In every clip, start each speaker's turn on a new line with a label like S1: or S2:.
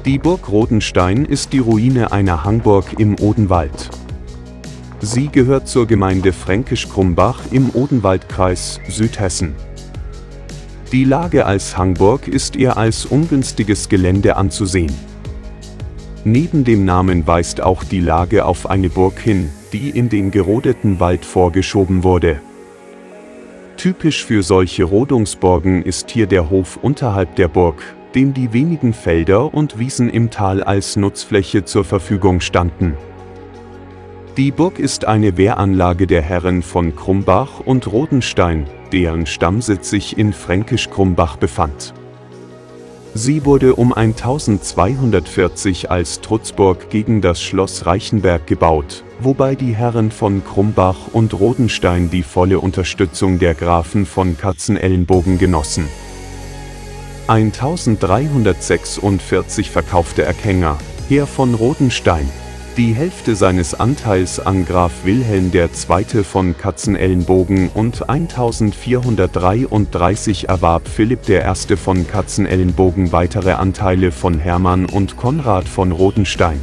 S1: Die Burg Rodenstein ist die Ruine einer Hangburg im Odenwald. Sie gehört zur Gemeinde Fränkisch-Krumbach im Odenwaldkreis, Südhessen. Die Lage als Hangburg ist eher als ungünstiges Gelände anzusehen. Neben dem Namen weist auch die Lage auf eine Burg hin, die in den gerodeten Wald vorgeschoben wurde. Typisch für solche Rodungsburgen ist hier der Hof unterhalb der Burg, dem die wenigen Felder und Wiesen im Tal als Nutzfläche zur Verfügung standen. Die Burg ist eine Wehranlage der Herren von Krumbach und Rodenstein, deren Stammsitz sich in Fränkisch-Krumbach befand. Sie wurde um 1240 als Trutzburg gegen das Schloss Reichenberg gebaut, wobei die Herren von Krumbach und Rodenstein die volle Unterstützung der Grafen von Katzenelnbogen genossen. 1346 verkaufte Erkänger, Herr von Rodenstein, die Hälfte seines Anteils an Graf Wilhelm II. Von Katzenelnbogen und 1433 erwarb Philipp I. von Katzenelnbogen weitere Anteile von Hermann und Konrad von Rodenstein.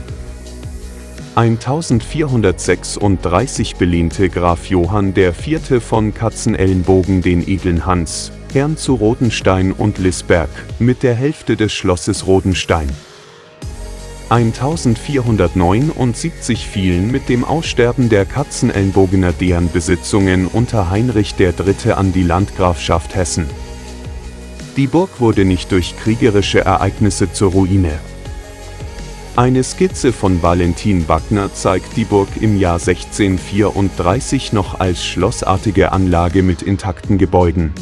S1: 1436 belehnte Graf Johann IV. Von Katzenelnbogen den edlen Hans, Herrn zu Rodenstein und Lisberg, mit der Hälfte des Schlosses Rodenstein. 1479 fielen mit dem Aussterben der Katzenelnbogener deren Besitzungen unter Heinrich III. An die Landgrafschaft Hessen. Die Burg wurde nicht durch kriegerische Ereignisse zur Ruine. Eine Skizze von Valentin Wagner zeigt die Burg im Jahr 1634 noch als schlossartige Anlage mit intakten Gebäuden.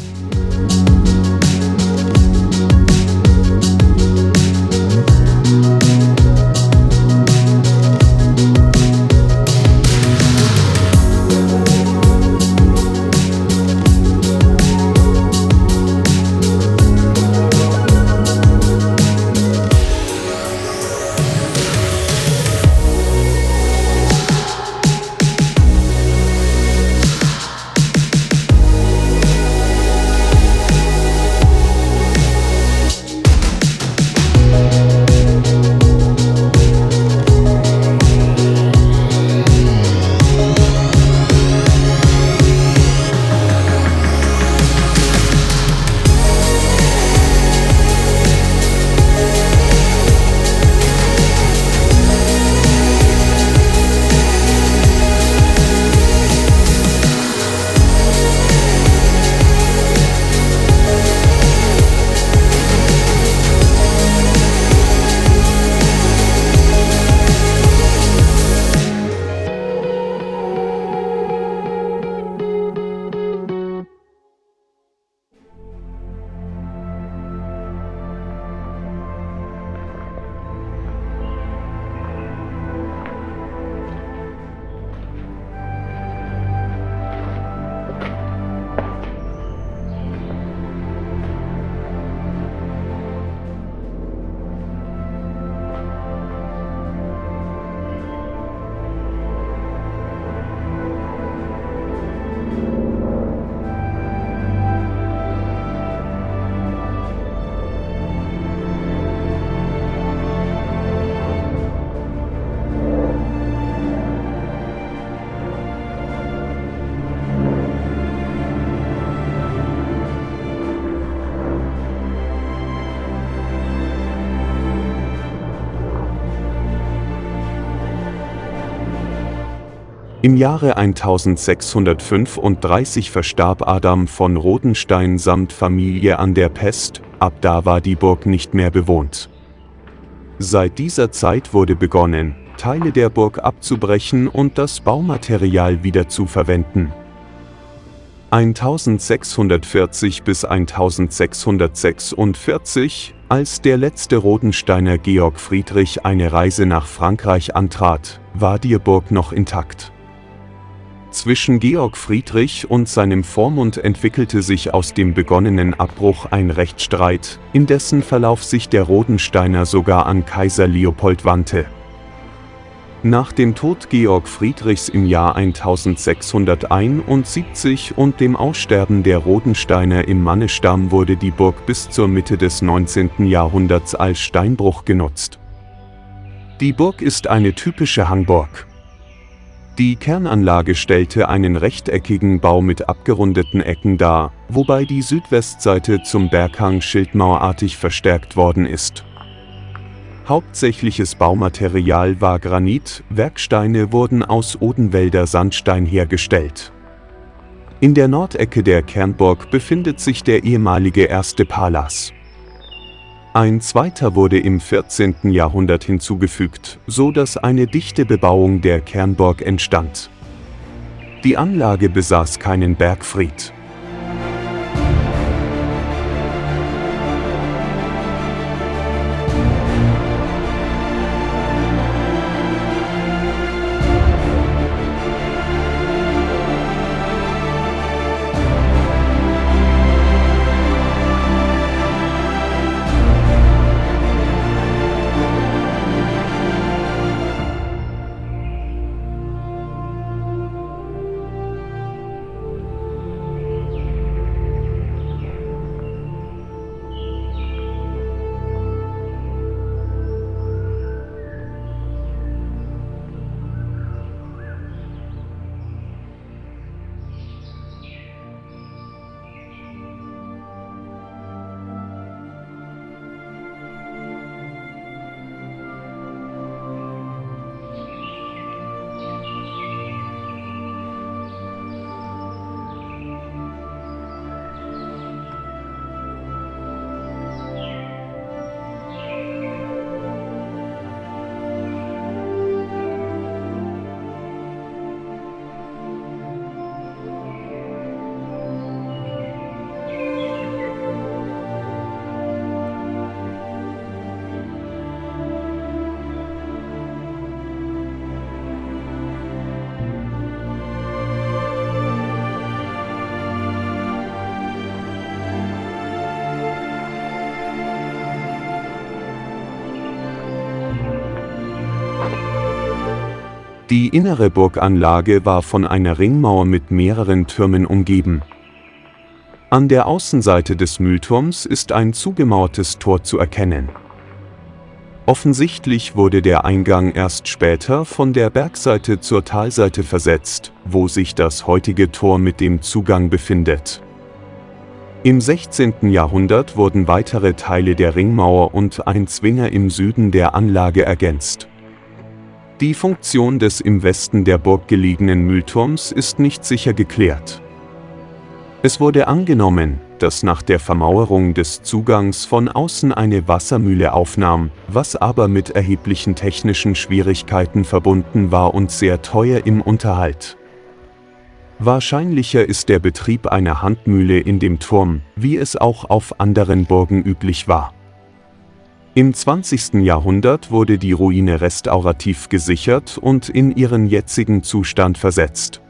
S1: Im Jahre 1635 verstarb Adam von Rodenstein samt Familie an der Pest, ab da war die Burg nicht mehr bewohnt. Seit dieser Zeit wurde begonnen, Teile der Burg abzubrechen und das Baumaterial wieder zu verwenden. 1640 bis 1646, als der letzte Rodensteiner Georg Friedrich eine Reise nach Frankreich antrat, war die Burg noch intakt. Zwischen Georg Friedrich und seinem Vormund entwickelte sich aus dem begonnenen Abbruch ein Rechtsstreit, in dessen Verlauf sich der Rodensteiner sogar an Kaiser Leopold wandte. Nach dem Tod Georg Friedrichs im Jahr 1671 und dem Aussterben der Rodensteiner im Mannesstamm wurde die Burg bis zur Mitte des 19. Jahrhunderts als Steinbruch genutzt. Die Burg ist eine typische Hangburg. Die Kernanlage stellte einen rechteckigen Bau mit abgerundeten Ecken dar, wobei die Südwestseite zum Berghang schildmauerartig verstärkt worden ist. Hauptsächliches Baumaterial war Granit, Werksteine wurden aus Odenwälder Sandstein hergestellt. In der Nordecke der Kernburg befindet sich der ehemalige erste Palas. Ein zweiter wurde im 14. Jahrhundert hinzugefügt, so dass eine dichte Bebauung der Kernburg entstand. Die Anlage besaß keinen Bergfried. Die innere Burganlage war von einer Ringmauer mit mehreren Türmen umgeben. An der Außenseite des Mühlturms ist ein zugemauertes Tor zu erkennen. Offensichtlich wurde der Eingang erst später von der Bergseite zur Talseite versetzt, wo sich das heutige Tor mit dem Zugang befindet. Im 16. Jahrhundert wurden weitere Teile der Ringmauer und ein Zwinger im Süden der Anlage ergänzt. Die Funktion des im Westen der Burg gelegenen Mühlturms ist nicht sicher geklärt. Es wurde angenommen, dass nach der Vermauerung des Zugangs von außen eine Wassermühle aufnahm, was aber mit erheblichen technischen Schwierigkeiten verbunden war und sehr teuer im Unterhalt. Wahrscheinlicher ist der Betrieb einer Handmühle in dem Turm, wie es auch auf anderen Burgen üblich war. Im 20. Jahrhundert wurde die Ruine restaurativ gesichert und in ihren jetzigen Zustand versetzt.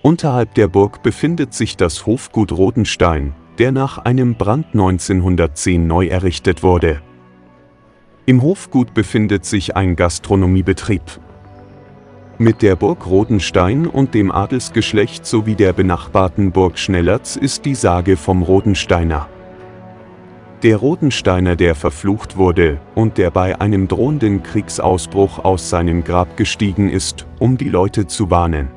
S1: Unterhalb der Burg befindet sich das Hofgut Rodenstein, der nach einem Brand 1910 neu errichtet wurde. Im Hofgut befindet sich ein Gastronomiebetrieb. Mit der Burg Rodenstein und dem Adelsgeschlecht sowie der benachbarten Burg Schnellertz ist die Sage vom Rodensteiner. Der Rodensteiner, der verflucht wurde und der bei einem drohenden Kriegsausbruch aus seinem Grab gestiegen ist, um die Leute zu warnen.